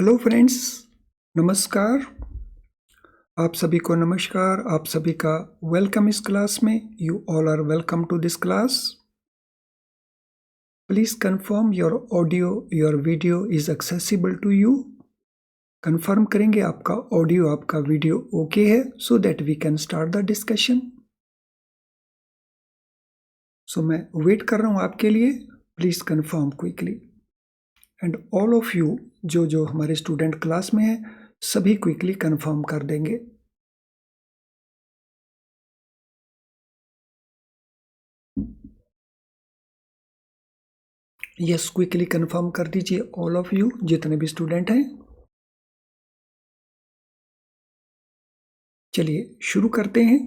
Hello friends, नमस्कार। आप सभी को नमस्कार। आप सभी का वेलकम इस क्लास में। You all are welcome to this class. Please confirm your audio your video is accessible to you. Confirm करेंगे आपका ऑडियो आपका वीडियो ओके है, so that we can start the discussion. So मैं wait कर रहा हूं आपके लिए। Please confirm quickly and all of you जो हमारे स्टूडेंट क्लास में है सभी क्विकली कंफर्म कर देंगे। यस, क्विकली कंफर्म कर दीजिए ऑल ऑफ यू जितने भी स्टूडेंट हैं। चलिए शुरू करते हैं।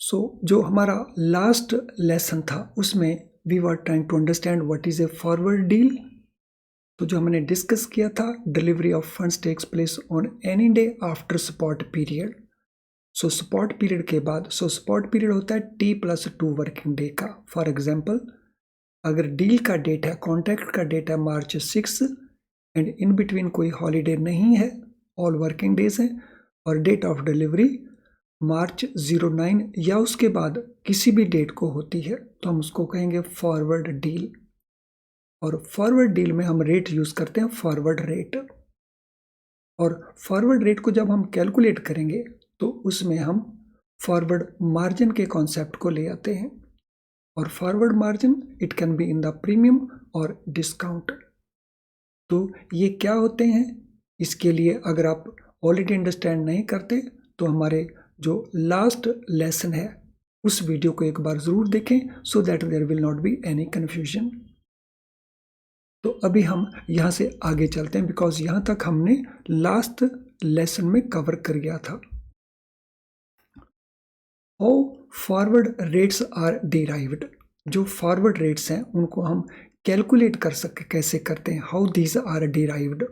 जो हमारा लास्ट लेसन था उसमें we were trying to understand what is a forward deal. तो जो हमने डिस्कस किया था, delivery of funds takes place on any day after spot period. Spot period के बाद स्पॉट पीरियड होता है T+2 वर्किंग डे का। फॉर एग्जाम्पल, अगर डील का डेट है, कॉन्ट्रैक्ट का डेट है March 6 एंड इन बिटवीन कोई हॉलीडे नहीं है, ऑल वर्किंग डेज हैं, और डेट ऑफ डिलीवरी March 09 या उसके बाद किसी भी डेट को होती है, तो हम उसको कहेंगे फॉरवर्ड डील। और फॉरवर्ड डील में हम रेट यूज करते हैं फॉरवर्ड रेट। और फॉरवर्ड रेट को जब हम कैलकुलेट करेंगे तो उसमें हम फॉरवर्ड मार्जिन के कॉन्सेप्ट को ले आते हैं। और forward margin it can be in the premium और डिस्काउंट। तो ये क्या होते हैं, इसके लिए अगर आप ऑलरेडी अंडरस्टैंड नहीं करते तो हमारे जो लास्ट लेसन है उस वीडियो को एक बार जरूर देखें, so that there will not be any confusion. तो अभी हम यहाँ से आगे चलते हैं, बिकॉज यहाँ तक हमने लास्ट लेसन में कवर कर गया था। How forward rates are derived. जो फॉरवर्ड रेट्स हैं उनको हम कैलकुलेट कर सके कैसे करते हैं, हाउ दीज आर डिराइव्ड।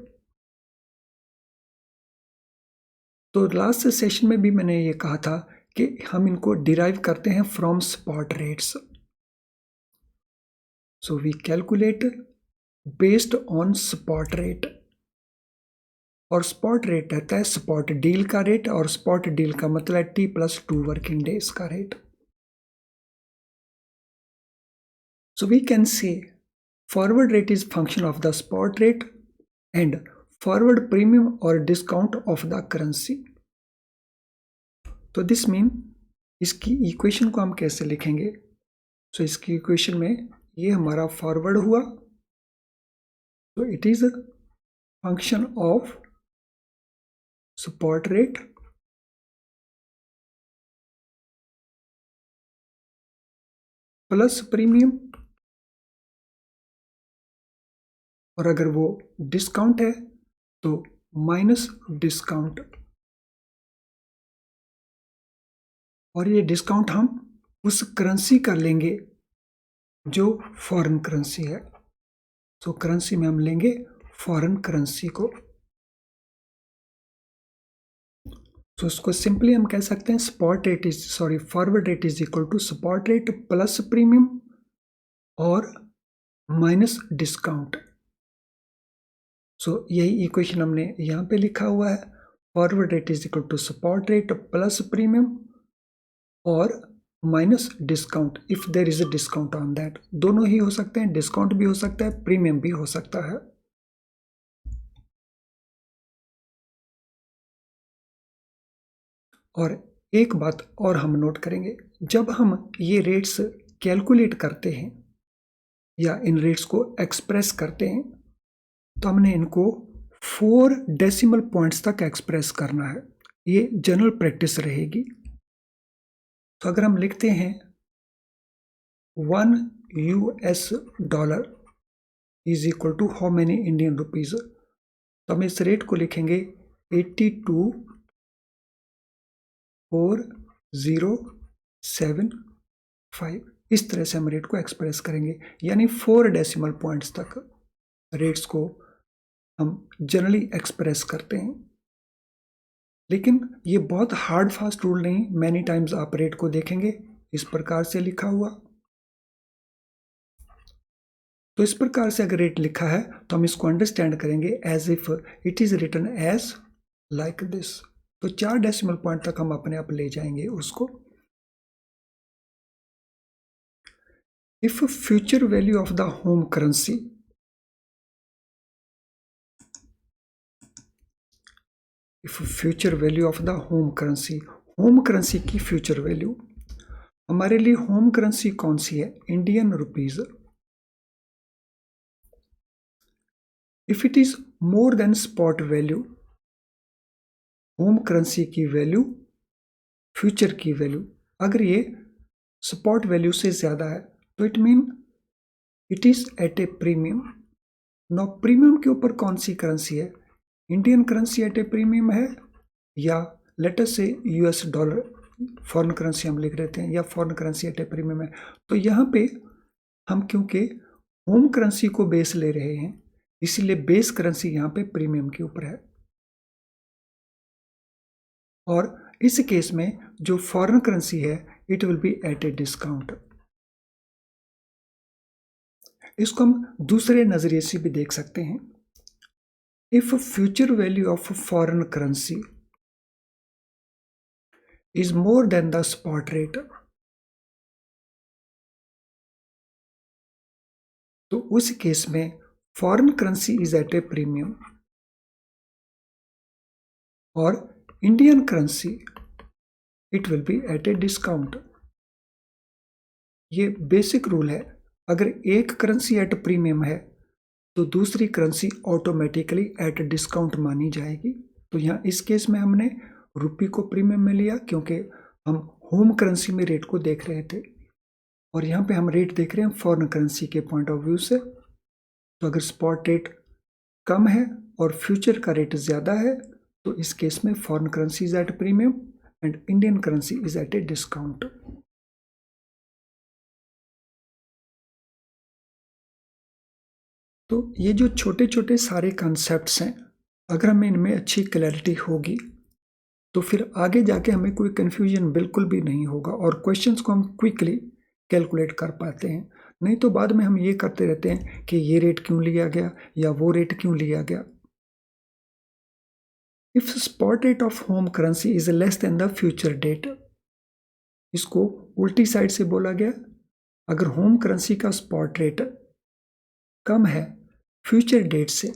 तो लास्ट सेशन में भी मैंने ये कहा था कि हम इनको डिराइव करते हैं from spot rates. So we calculate based on spot rate. और स्पॉट रेट रहता है स्पॉट डील का रेट, और स्पॉट डील का मतलब है T+2 वर्किंग डेज का rate. So we can say forward rate is function of the spot rate and forward premium और डिस्काउंट ऑफ द करेंसी। तो दिस मीन इसकी इक्वेशन को हम कैसे लिखेंगे। सो इसकी इक्वेशन में ये हमारा फॉरवर्ड हुआ, तो it is function of spot rate plus premium, और अगर वो डिस्काउंट है तो माइनस डिस्काउंट। और ये डिस्काउंट हम उस करेंसी का लेंगे जो फॉरेन करेंसी है। तो करेंसी में हम लेंगे फॉरेन करेंसी को। तो उसको सिंपली हम कह सकते हैं forward rate is equal to spot rate plus premium और माइनस डिस्काउंट। सो यही इक्वेशन हमने यहाँ पे लिखा हुआ है, forward rate is equal to spot rate plus premium और minus discount if there is a discount on that. दोनों ही हो सकते हैं, डिस्काउंट भी हो सकता है, प्रीमियम भी हो सकता है। और एक बात और हम नोट करेंगे, जब हम ये रेट्स कैलकुलेट करते हैं या इन रेट्स को एक्सप्रेस करते हैं तो हमने इनको 4 डेसिमल पॉइंट्स तक एक्सप्रेस करना है। ये जनरल प्रैक्टिस रहेगी। तो अगर हम लिखते हैं $1 is equal to how many Indian rupees, तो हम इस रेट को लिखेंगे 824075। इस तरह से हम रेट को एक्सप्रेस करेंगे, यानी 4 डेसिमल पॉइंट्स तक रेट्स को हम जनरली एक्सप्रेस करते हैं। लेकिन ये बहुत हार्ड फास्ट रूल नहीं, मैनी टाइम्स आप रेट को देखेंगे इस प्रकार से लिखा हुआ। तो इस प्रकार से अगर रेट लिखा है तो हम इसको अंडरस्टैंड करेंगे as if it is written as like this. तो 4 डेसिमल पॉइंट तक हम अपने आप ले जाएंगे उसको। If future value of the home currency, if future value of the home currency, home currency की फ्यूचर वैल्यू, हमारे लिए होम करेंसी कौन सी है? Indian rupees. If it is more than spot value, home currency की value, future की value अगर ये स्पॉट वैल्यू से ज्यादा है तो it mean it is at a premium. No premium के ऊपर कौन सी करेंसी है? Indian currency at a premium है, या लेट अस से यूएस डॉलर, फॉरेन करेंसी हम लिख रहे थे, या foreign currency at a premium है। तो यहाँ पे हम क्योंकि होम करेंसी को बेस ले रहे हैं इसीलिए बेस करेंसी यहाँ पे प्रीमियम के ऊपर है, और इस केस में जो फॉरेन करेंसी है it will be at a discount. इसको हम दूसरे नजरिए से भी देख सकते हैं। If future value of foreign currency is more than the spot rate, तो उस केस में foreign currency is at a premium और Indian currency it will be at a discount. ये बेसिक रूल है, अगर एक करेंसी एट प्रीमियम है तो दूसरी करेंसी ऑटोमेटिकली एट डिस्काउंट मानी जाएगी। तो यहाँ इस केस में हमने रुपये को प्रीमियम में लिया क्योंकि हम होम करेंसी में रेट को देख रहे थे, और यहाँ पे हम रेट देख रहे हैं फॉरेन करेंसी के पॉइंट ऑफ व्यू से। तो अगर स्पॉट रेट कम है और फ्यूचर का रेट ज़्यादा है तो इस केस में foreign currency is at premium and Indian currency is at a discount. तो ये जो छोटे छोटे सारे कॉन्सेप्ट्स हैं, अगर हमें इनमें अच्छी क्लैरिटी होगी तो फिर आगे जाके हमें कोई कन्फ्यूजन बिल्कुल भी नहीं होगा और क्वेश्चंस को हम क्विकली कैलकुलेट कर पाते हैं। नहीं तो बाद में हम ये करते रहते हैं कि ये रेट क्यों लिया गया या वो रेट क्यों लिया गया। If spot rate of home currency is less than the future date, इसको उल्टी साइड से बोला गया। अगर होम करेंसी का स्पॉट रेट कम है फ्यूचर डेट से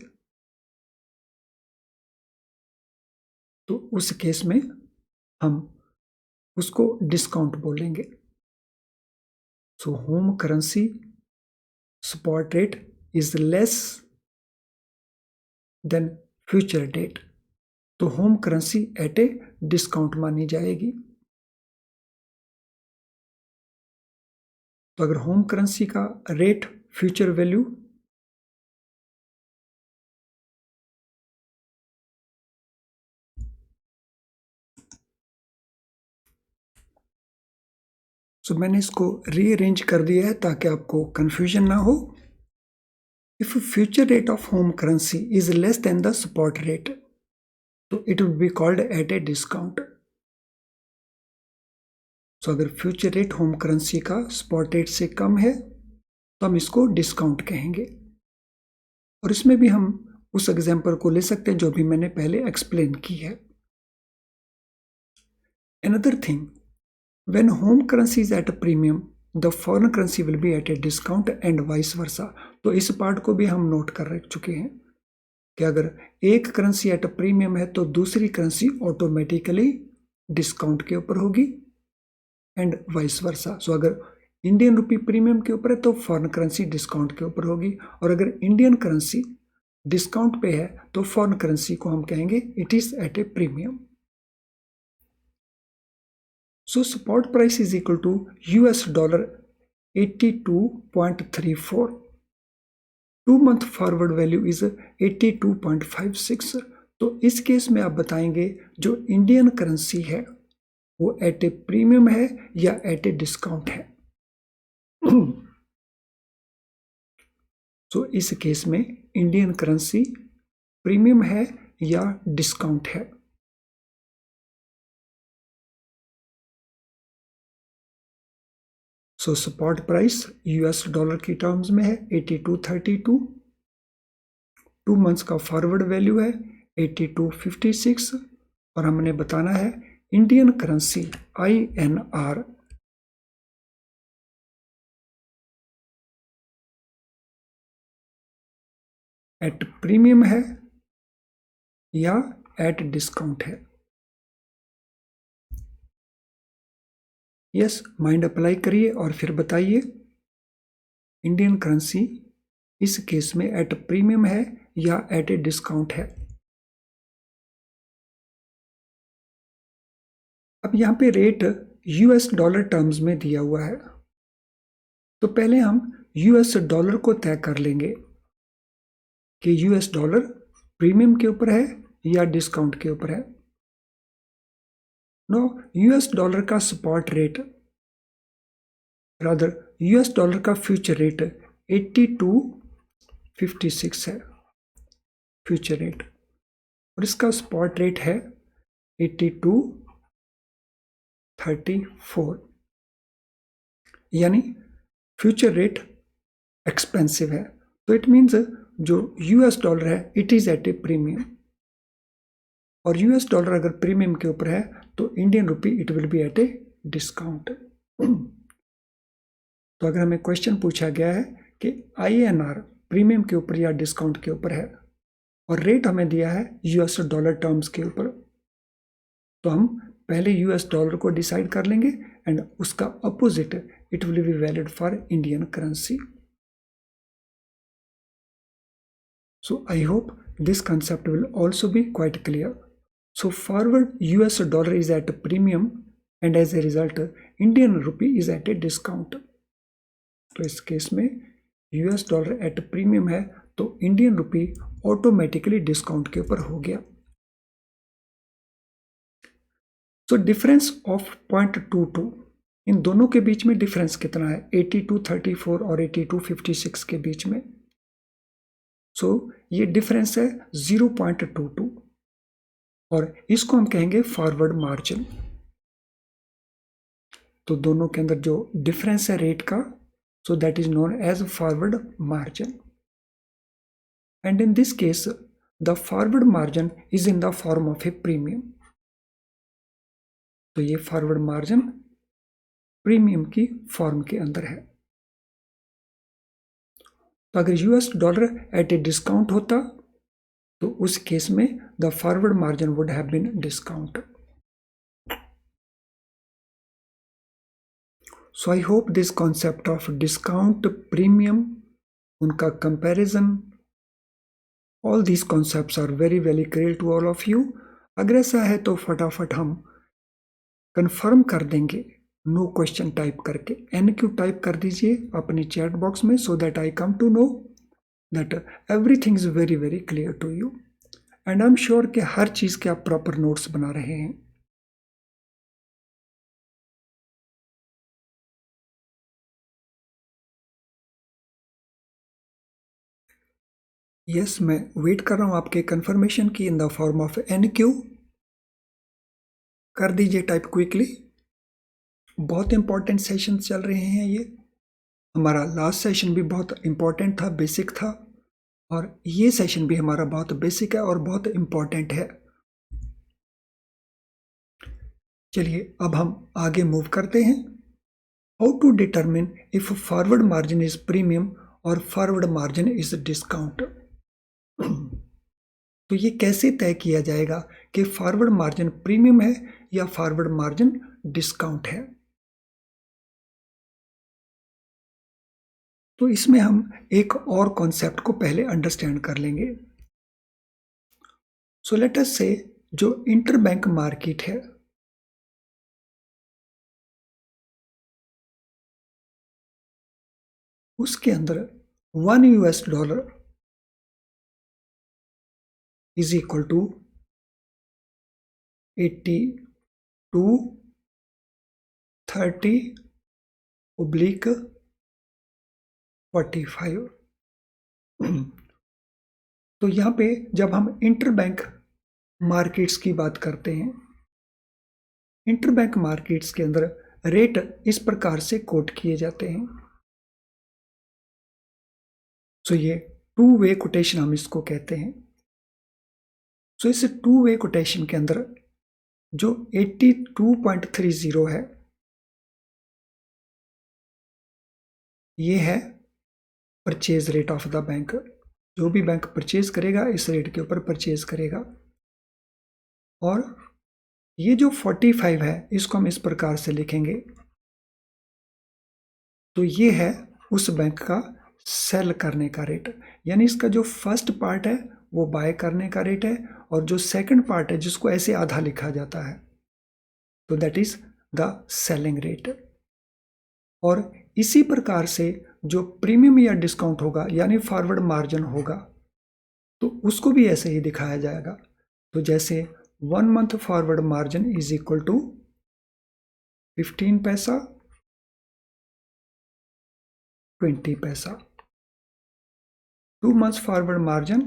तो उस केस में हम उसको डिस्काउंट बोलेंगे। So home currency spot rate is less than future date, तो home currency at a discount मानी जाएगी। तो अगर होम करेंसी का रेट फ्यूचर वैल्यू मैंने इसको रीअरेंज कर दिया है ताकि आपको कंफ्यूजन ना हो। If future rate of home currency is less than the spot rate तो it will be called at a discount. So अगर फ्यूचर रेट होम करेंसी का स्पॉट रेट से कम है तो हम इसको डिस्काउंट कहेंगे। और इसमें भी हम उस एग्जांपल को ले सकते हैं जो भी मैंने पहले एक्सप्लेन की है। Another thing, when home currency is at a premium, the foreign currency will be at a discount and vice versa। तो इस पार्ट को भी हम नोट कर चुके हैं कि अगर एक करेंसी एट अ प्रीमियम है तो दूसरी करेंसी ऑटोमेटिकली डिस्काउंट के ऊपर होगी एंड वाइस वर्सा। सो अगर इंडियन रुपी प्रीमियम के ऊपर है तो फॉरेन करेंसी डिस्काउंट के ऊपर होगी, और अगर इंडियन करेंसी डिस्काउंट पे है तो फॉरेन करेंसी को हम कहेंगे it is at a premium. So spot price is equal to US dollar 82.34. 2-month forward value is 82.56। तो इस केस में आप बताएंगे जो इंडियन करेंसी है वो एट ए प्रीमियम है या एट ए डिस्काउंट है। तो इस केस में इंडियन करेंसी प्रीमियम है या डिस्काउंट है। सो स्पॉट प्राइस यूएस डॉलर की टर्म्स में है 82.32, 2 मंथ्स का फॉरवर्ड वैल्यू है 82.56 और हमने बताना है Indian currency INR at premium है या एट डिस्काउंट है। यस, माइंड अप्लाई करिए और फिर बताइए इंडियन करेंसी इस केस में एट प्रीमियम है या एट ए डिस्काउंट है। अब यहाँ पे रेट यूएस डॉलर टर्म्स में दिया हुआ है, तो पहले हम यूएस डॉलर को तय कर लेंगे कि यूएस डॉलर प्रीमियम के ऊपर है या डिस्काउंट के ऊपर है। नो, यूएस डॉलर का spot rate, rather US dollar का फ्यूचर रेट 82.56 है फ्यूचर रेट, और इसका स्पॉट रेट है 82.34, यानी फ्यूचर रेट एक्सपेंसिव है। तो इट मीन्स जो यूएस डॉलर है it is at a premium, और यूएस डॉलर अगर प्रीमियम के ऊपर है तो Indian rupee it will be at a discount. तो अगर हमें क्वेश्चन पूछा गया है कि INR प्रीमियम के ऊपर या डिस्काउंट के ऊपर है और रेट हमें दिया है यूएस डॉलर टर्म्स के ऊपर, तो हम पहले यूएस डॉलर को डिसाइड कर लेंगे एंड उसका opposite it will be valid for Indian currency. So I hope this concept will also be quite clear. So forward US dollar is at a premium and as a result Indian rupee is at a discount. तो इस case में US dollar at premium है तो Indian रुपी automatically discount के ऊपर हो गया। So difference of 0.22, इन दोनों के बीच में डिफरेंस कितना है 82.34 और 82.56 के बीच में। सो ये डिफरेंस है 0.22 और इसको हम कहेंगे फॉरवर्ड मार्जिन। तो दोनों के अंदर जो डिफरेंस है रेट का, so that is known as forward margin, and in this case the forward margin is in the form of a premium. तो ये फॉरवर्ड मार्जिन प्रीमियम की फॉर्म के अंदर है। तो अगर US dollar at a discount होता तो उस केस में the forward margin would have been discount. So I hope this concept of discount, premium, उनका comparison, all these concepts are very very clear to all of you. अगर ऐसा है तो फटाफट हम कंफर्म कर देंगे नो क्वेश्चन टाइप करके, NQ टाइप कर दीजिए अपनी चैट बॉक्स में, so that I come to know that everything is very very clear to you and I am sure कि हर चीज के आप प्रॉपर नोट्स बना रहे हैं। यस, मैं वेट कर रहा हूं आपके कंफर्मेशन की इन द फॉर्म ऑफ NQ। कर दीजिए टाइप क्विकली। बहुत इंपॉर्टेंट सेशन चल रहे हैं ये। हमारा लास्ट सेशन भी बहुत इंपॉर्टेंट था, बेसिक था, और ये सेशन भी हमारा बहुत बेसिक है और बहुत इंपॉर्टेंट है। चलिए अब हम आगे मूव करते हैं। How to determine if forward margin is premium और फॉरवर्ड मार्जिन इज डिस्काउंट। तो ये कैसे तय किया जाएगा कि फॉरवर्ड मार्जिन प्रीमियम है या फॉरवर्ड मार्जिन डिस्काउंट है। तो इसमें हम एक और कॉन्सेप्ट को पहले अंडरस्टैंड कर लेंगे। सो लेट अस से जो इंटरबैंक मार्केट है, उसके अंदर $1 इज इक्वल टू 82.30/45। तो यहां पे जब हम इंटरबैंक मार्केट्स की बात करते हैं, इंटरबैंक मार्केट्स के अंदर रेट इस प्रकार से कोट किए जाते हैं। सो ये टू वे कोटेशन हम इसको कहते हैं। सो इस टू वे कोटेशन के अंदर जो 82.30 है, ये है purchase rate of the bank. जो भी बैंक परचेज करेगा इस रेट के ऊपर परचेज करेगा। और ये जो 45 है इसको हम इस प्रकार से लिखेंगे, तो ये है उस बैंक का सेल करने का रेट, यानी इसका जो फर्स्ट पार्ट है वो बाय करने का रेट है, और जो सेकंड पार्ट है जिसको ऐसे आधा लिखा जाता है तो that is the selling rate. और इसी प्रकार से जो प्रीमियम या डिस्काउंट होगा यानी फॉरवर्ड मार्जिन होगा तो उसको भी ऐसे ही दिखाया जाएगा। तो जैसे 1 month forward margin is equal to 15 paisa 20 पैसा, 2 months forward margin,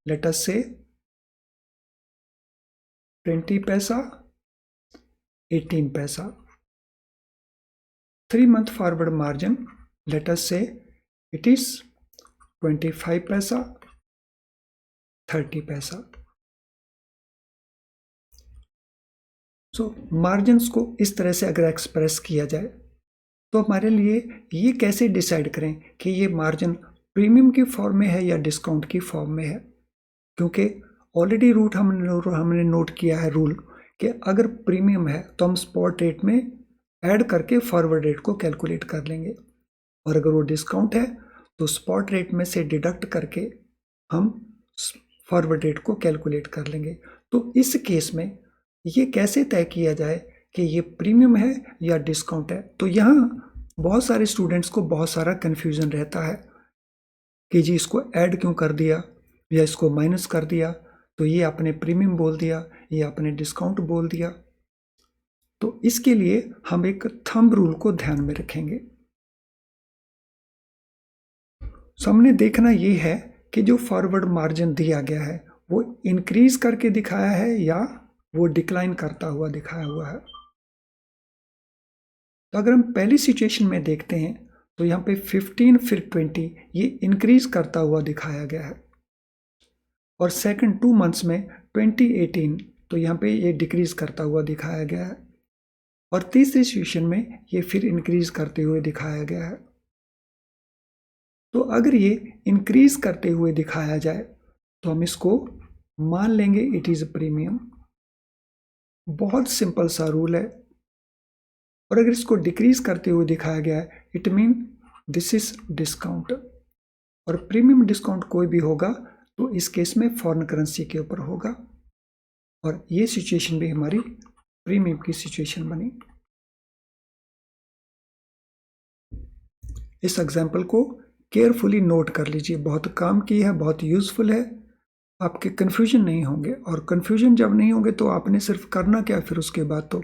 let us say 20 पैसा 18 पैसा, 3 month forward margin, let us say it is 25 पैसा 30 पैसा। सो मार्जिन्स को इस तरह से अगर एक्सप्रेस किया जाए तो हमारे लिए ये कैसे डिसाइड करें कि ये मार्जिन प्रीमियम की फॉर्म में है या डिस्काउंट की फॉर्म में है, क्योंकि ऑलरेडी हमने नोट किया है रूल कि अगर प्रीमियम है तो हम स्पॉट रेट में ऐड करके फॉरवर्ड रेट को कैलकुलेट कर लेंगे, और अगर वो डिस्काउंट है तो स्पॉट रेट में से डिडक्ट करके हम फॉरवर्ड रेट को कैलकुलेट कर लेंगे। तो इस केस में ये कैसे तय किया जाए कि ये प्रीमियम है या डिस्काउंट है, तो यहाँ बहुत सारे स्टूडेंट्स को बहुत सारा कन्फ्यूजन रहता है कि जी इसको ऐड क्यों कर दिया या इसको माइनस कर दिया, तो ये आपने प्रीमियम बोल दिया, ये आपने डिस्काउंट बोल दिया। तो इसके लिए हम एक थंब रूल को ध्यान में रखेंगे। सामने देखना ये है कि जो फॉरवर्ड मार्जिन दिया गया है वो इंक्रीज करके दिखाया है या वो डिक्लाइन करता हुआ दिखाया हुआ है। तो अगर हम पहली सिचुएशन में देखते हैं तो यहाँ पे 15 फिर 20 ये इंक्रीज करता हुआ दिखाया गया है, और सेकंड 2 मंथ्स में 2018 तो यहाँ पे ये डिक्रीज करता हुआ दिखाया गया है, और तीसरी सिचुएशन में ये फिर इंक्रीज करते हुए दिखाया गया है। तो अगर ये इंक्रीज करते हुए दिखाया जाए तो हम इसको मान लेंगे इट इज प्रीमियम। बहुत सिंपल सा रूल है। और अगर इसको डिक्रीज करते हुए दिखाया गया है it mean this is discount, और प्रीमियम डिस्काउंट कोई भी होगा तो इस केस में फॉरेन करेंसी के ऊपर होगा, और ये सिचुएशन भी हमारी प्रीमियम की सिचुएशन बनी। इस एग्जाम्पल को केयरफुली नोट कर लीजिए, बहुत काम की है, बहुत यूजफुल है, आपके कन्फ्यूजन नहीं होंगे। और कन्फ्यूजन जब नहीं होंगे तो आपने सिर्फ करना क्या, फिर उसके बाद तो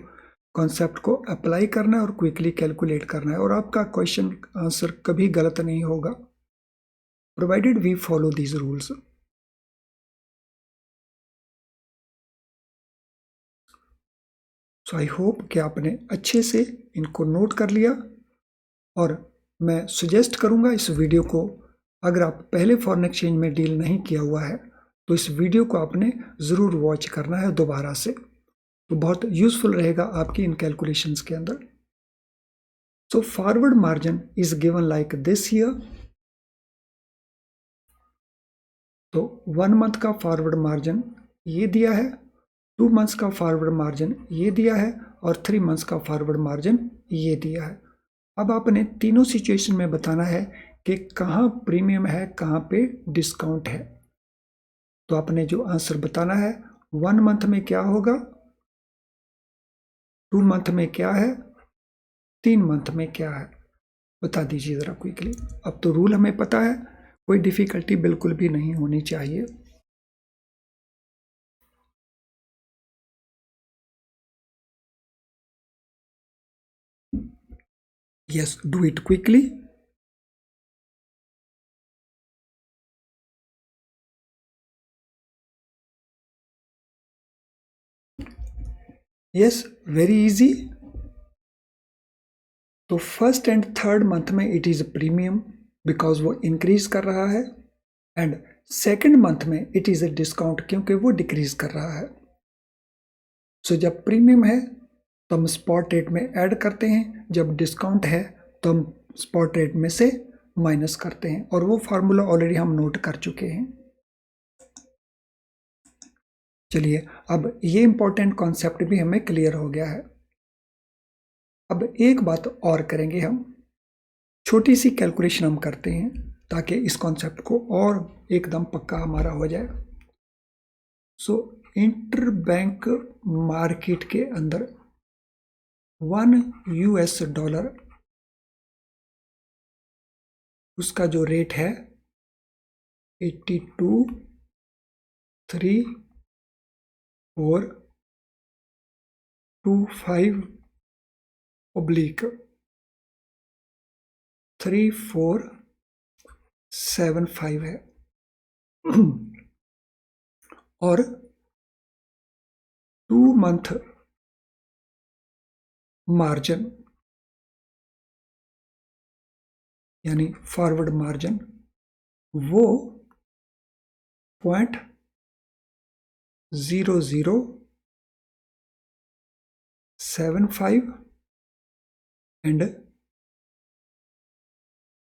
कॉन्सेप्ट को अप्लाई करना है और क्विकली कैलकुलेट करना है, और आपका क्वेश्चन आंसर कभी गलत नहीं होगा provided we follow these rules. So I hope कि आपने अच्छे से इनको नोट कर लिया, और मैं सुजेस्ट करूंगा इस वीडियो को, अगर आप पहले फॉरेन एक्सचेंज में डील नहीं किया हुआ है तो इस वीडियो को आपने ज़रूर वॉच करना है दोबारा से, तो बहुत यूजफुल रहेगा आपकी इन कैलकुलेशंस के अंदर। So forward margin is given like this here. तो 1 मंथ का फॉरवर्ड मार्जिन ये दिया है, 2 मंथ्स का फॉरवर्ड मार्जिन ये दिया है, और 3 मंथ्स का फॉरवर्ड मार्जिन ये दिया है। अब आपने तीनों सिचुएशन में बताना है कि कहाँ प्रीमियम है कहाँ पे डिस्काउंट है। तो आपने जो आंसर बताना है 1 मंथ में क्या होगा, 2 मंथ में क्या है, 3 मंथ में क्या है, बता दीजिए ज़रा क्विकली। अब तो रूल हमें पता है, कोई डिफिकल्टी बिल्कुल भी नहीं होनी चाहिए। Yes, do it quickly. Yes, very easy. तो फर्स्ट एंड थर्ड मंथ में इट इज़ प्रीमियम बिकॉज वो इंक्रीज कर रहा है, एंड सेकेंड मंथ में इट इज़ ए डिस्काउंट क्योंकि वो डिक्रीज कर रहा है। सो जब प्रीमियम है तो हम स्पॉट रेट में ऐड करते हैं, जब डिस्काउंट है तो हम स्पॉट रेट में से माइनस करते हैं, और वो फार्मूला ऑलरेडी हम नोट कर चुके हैं। चलिए, अब ये इंपॉर्टेंट कॉन्सेप्ट भी हमें क्लियर हो गया है। अब एक बात और करेंगे, हम छोटी सी कैलकुलेशन हम करते हैं ताकि इस कॉन्सेप्ट को और एकदम पक्का हमारा हो जाए। सो इंटर बैंक मार्केट के अंदर $1 उसका जो रेट है 82,345/3475 है और 2 मंथ मार्जिन यानी फॉरवर्ड मार्जिन वो 0.0075 एंड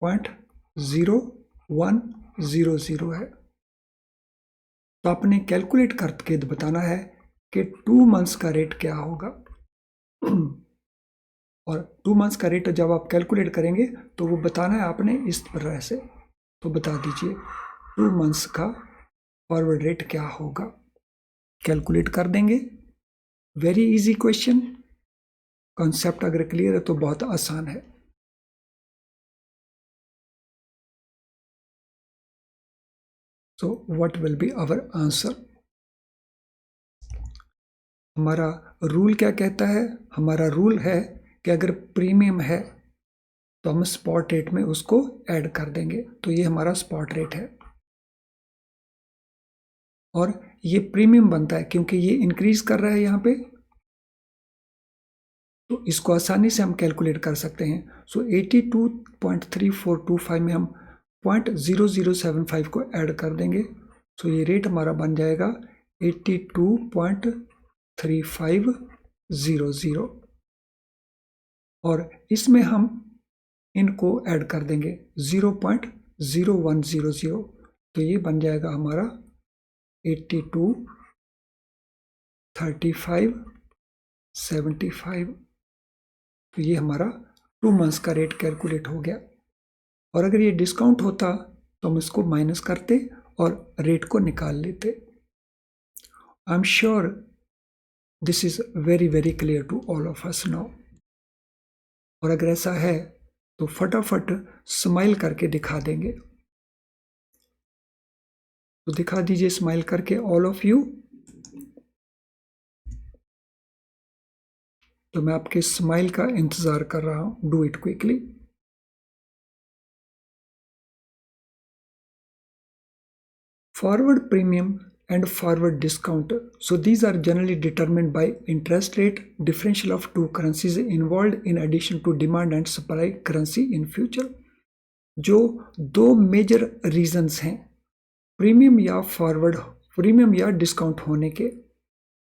0.0100 है। तो आपने कैलकुलेट करके बताना है कि 2 मंथ्स का रेट क्या होगा। और 2 मंथ्स का रेट जब आप कैलकुलेट करेंगे तो वो बताना है आपने इस तरह से। तो बता दीजिए 2 मंथ्स का फॉरवर्ड रेट क्या होगा, कैलकुलेट कर देंगे। वेरी इजी क्वेश्चन, कॉन्सेप्ट अगर क्लियर है तो बहुत आसान है। So what will be our answer? हमारा रूल क्या कहता है? हमारा रूल है कि अगर प्रीमियम है तो हम स्पॉट रेट में उसको ऐड कर देंगे। तो ये हमारा स्पॉट रेट है और ये प्रीमियम बनता है क्योंकि ये इंक्रीज कर रहा है यहाँ पे, तो इसको आसानी से हम कैलकुलेट कर सकते हैं। सो 82.3425 में हम 0.0075 को ऐड कर देंगे। सो ये रेट हमारा बन जाएगा 82.3500 और इसमें हम इनको ऐड कर देंगे 0.0100, तो ये बन जाएगा हमारा 82.3575। तो ये हमारा 2 मंथ्स का रेट कैलकुलेट हो गया। और अगर ये डिस्काउंट होता तो हम इसको माइनस करते और रेट को निकाल लेते। I am sure this is very very clear to all of us now. और अगर ऐसा है तो फटाफट स्माइल करके दिखा देंगे। तो दिखा दीजिए स्माइल करके ऑल ऑफ यू। तो मैं आपके स्माइल का इंतजार कर रहा हूं। Do it quickly. Forward premium and forward discount. So these are generally determined by interest rate differential of two currencies involved in addition to demand and supply currency in future. जो दो major reasons हैं premium या forward, premium या discount होने के,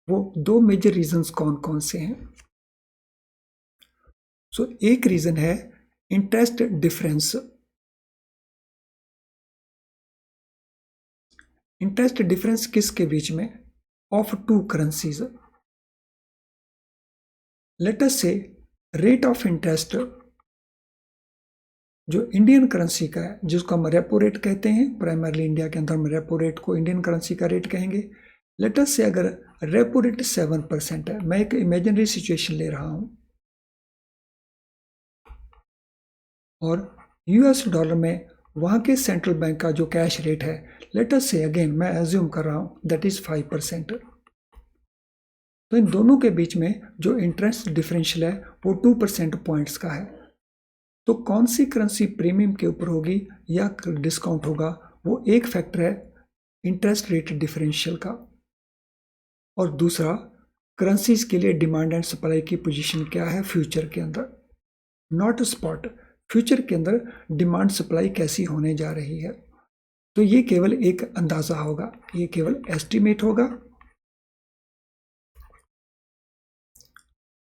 वो दो major reasons कौन कौन से हैं? सो एक रीजन है इंटरेस्ट डिफरेंस। इंटरेस्ट डिफरेंस किसके बीच में? Of two currencies. Let us say rate of interest जो इंडियन करेंसी का है, जिसको हम रेपो रेट कहते हैं, प्राइमरली इंडिया के अंदर हम रेपो रेट को इंडियन करेंसी का रेट कहेंगे। लेट अस से अगर रेपो रेट 7% है, मैं एक इमेजिनरी सिचुएशन ले रहा हूं, और यूएस डॉलर में वहां के सेंट्रल बैंक का जो कैश रेट है, लेट अस से अगेन मैं एज्यूम कर रहा हूं दैट इज 5%। तो इन दोनों के बीच में जो इंटरेस्ट डिफरेंशियल है वो 2% पॉइंट्स का है। तो कौन सी करेंसी प्रीमियम के ऊपर होगी या डिस्काउंट होगा, वो एक फैक्टर है इंटरेस्ट रेट डिफरेंशियल का, और दूसरा करेंसीज के लिए डिमांड एंड सप्लाई की पोजीशन क्या है फ्यूचर के अंदर। नॉट स्पॉट, फ्यूचर के अंदर डिमांड सप्लाई कैसी होने जा रही है। तो ये केवल एक अंदाजा होगा, ये केवल एस्टिमेट होगा।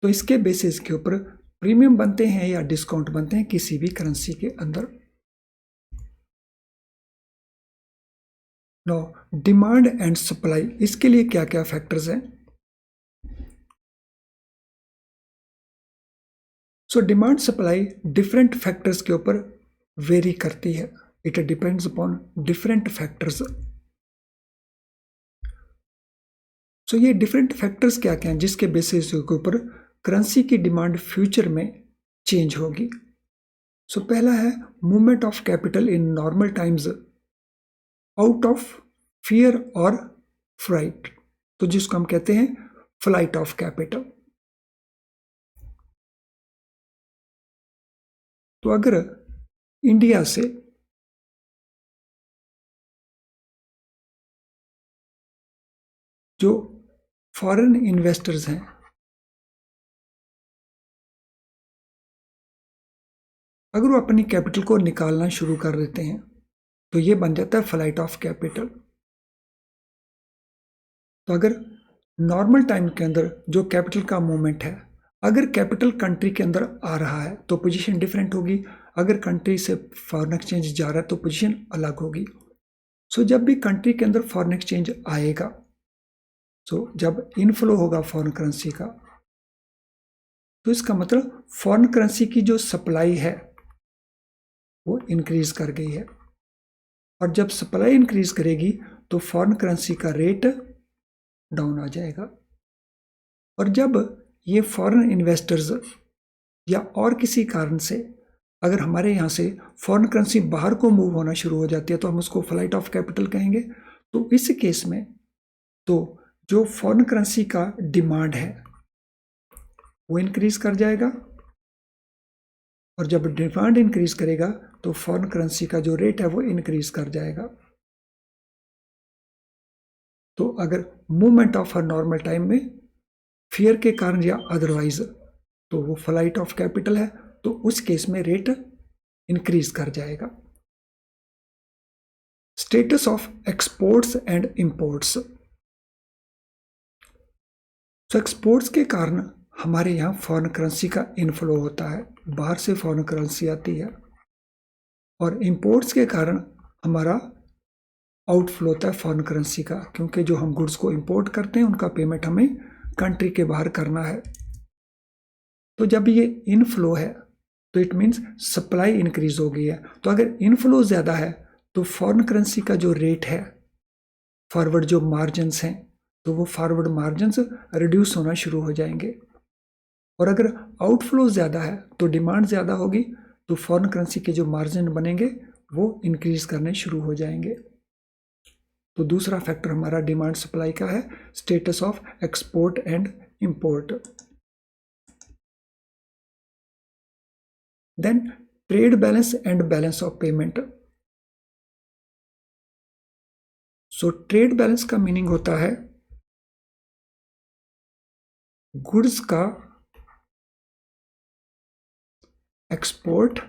तो इसके बेसिस के ऊपर प्रीमियम बनते हैं या डिस्काउंट बनते हैं किसी भी करेंसी के अंदर। नो डिमांड एंड सप्लाई, इसके लिए क्या क्या फैक्टर्स हैं। So demand supply different factors के ऊपर वेरी करती है, it depends upon different factors. So ये डिफरेंट फैक्टर्स क्या क्या हैं जिसके बेसिस के ऊपर करेंसी की डिमांड फ्यूचर में चेंज होगी। सो पहला है movement of capital in normal times out of fear और फ्राइट, तो जिसको हम कहते हैं फ्लाइट ऑफ कैपिटल। तो अगर इंडिया से जो फॉरेन इन्वेस्टर्स हैं अगर वो अपनी कैपिटल को निकालना शुरू कर देते हैं तो ये बन जाता है फ्लाइट ऑफ कैपिटल। तो अगर नॉर्मल टाइम के अंदर जो कैपिटल का मूवमेंट है, अगर कैपिटल कंट्री के अंदर आ रहा है तो पोजीशन डिफरेंट होगी, अगर कंट्री से फॉरेन एक्सचेंज जा रहा है तो पोजीशन अलग होगी। सो जब भी कंट्री के अंदर फॉरेन एक्सचेंज आएगा, सो जब इनफ्लो होगा फॉरेन करेंसी का, तो इसका मतलब फॉरेन करेंसी की जो सप्लाई है वो इंक्रीज कर गई है, और जब सप्लाई इंक्रीज करेगी तो फॉरेन करेंसी का रेट डाउन आ जाएगा। और जब ये फॉरेन इन्वेस्टर्स या और किसी कारण से अगर हमारे यहाँ से फॉरेन करेंसी बाहर को मूव होना शुरू हो जाती है तो हम उसको फ्लाइट ऑफ कैपिटल कहेंगे। तो इस केस में तो जो फॉरेन करेंसी का डिमांड है वो इंक्रीज कर जाएगा, और जब डिमांड इंक्रीज करेगा तो फॉरेन करेंसी का जो रेट है वो इंक्रीज कर जाएगा। तो अगर movement of a normal time में फियर के कारण या अदरवाइज तो वो फ्लाइट ऑफ कैपिटल है, तो उस केस में रेट इंक्रीज कर जाएगा। Status of exports and imports, तो एक्सपोर्ट्स के कारण हमारे यहाँ फॉरेन करेंसी का इनफ्लो होता है, बाहर से फॉरेन करेंसी आती है, और इंपोर्ट्स के कारण हमारा आउटफ्लो होता है फॉरेन करेंसी का, क्योंकि जो हम गुड्स को इंपोर्ट करते हैं उनका पेमेंट हमें कंट्री के बाहर करना है। तो जब ये इनफ्लो है तो इट मीन्स सप्लाई इंक्रीज हो गई है। तो अगर इनफ्लो ज़्यादा है तो फॉरेन करेंसी का जो रेट है, फॉरवर्ड जो मार्जिन्स हैं, तो वो फॉरवर्ड मार्जिन्स रिड्यूस होना शुरू हो जाएंगे। और अगर आउटफ्लो ज़्यादा है तो डिमांड ज़्यादा होगी, तो फॉरेन करेंसी के जो मार्जिन बनेंगे वो इंक्रीज करने शुरू हो जाएंगे। तो दूसरा फैक्टर हमारा डिमांड सप्लाई का है, status of export and import. Then trade balance and balance of payment. So trade balance का मीनिंग होता है गुड्स का एक्सपोर्ट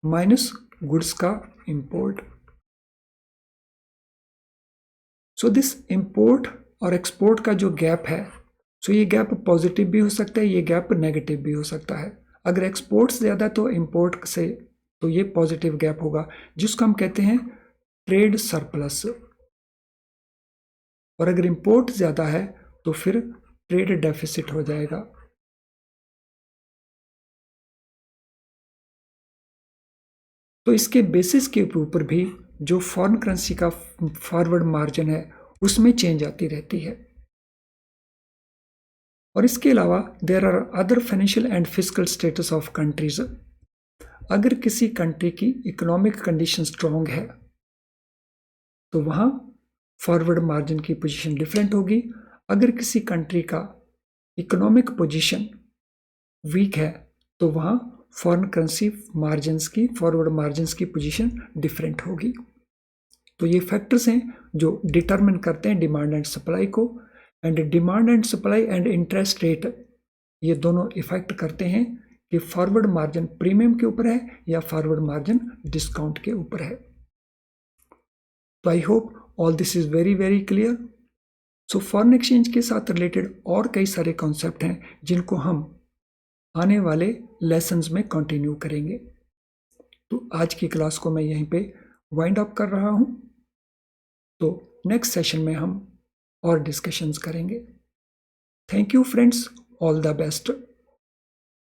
माइनस गुड्स का इंपोर्ट। सो दिस इंपोर्ट और एक्सपोर्ट का जो गैप है, सो ये गैप पॉजिटिव भी हो सकता है, ये गैप नेगेटिव भी हो सकता है। अगर एक्सपोर्ट ज़्यादा तो इंपोर्ट से तो ये पॉजिटिव गैप होगा, जिसको हम कहते हैं ट्रेड सरप्लस। और अगर इंपोर्ट ज़्यादा है तो फिर ट्रेड डेफिसिट हो जाएगा। तो इसके बेसिस के ऊपर भी जो फॉरेन करेंसी का फॉरवर्ड मार्जिन है उसमें चेंज आती रहती है। और इसके अलावा there are other financial and physical status of countries. अगर किसी कंट्री की इकोनॉमिक कंडीशन स्ट्रॉन्ग है तो वहाँ फॉरवर्ड मार्जिन की पोजीशन डिफरेंट होगी। अगर किसी कंट्री का इकोनॉमिक पोजीशन वीक है तो वहाँ फॉरेन करेंसी मार्जिन्स की फॉरवर्ड मार्जिन्स की पोजीशन डिफरेंट होगी। तो ये फैक्टर्स हैं जो डिटरमिन करते हैं डिमांड एंड सप्लाई को। And demand and supply and interest rate ये दोनों इफेक्ट करते हैं कि फॉरवर्ड मार्जिन प्रीमियम के ऊपर है या फॉरवर्ड मार्जिन डिस्काउंट के ऊपर है। तो I hope all this is very very clear. So foreign exchange के साथ रिलेटेड और कई सारे कॉन्सेप्ट हैं जिनको हम आने वाले लेसन्स में कंटिन्यू करेंगे। तो आज की क्लास को मैं यहीं पे वाइंड अप कर रहा हूं। तो नेक्स्ट सेशन में हम और डिस्कशंस करेंगे। Thank you friends, all the best.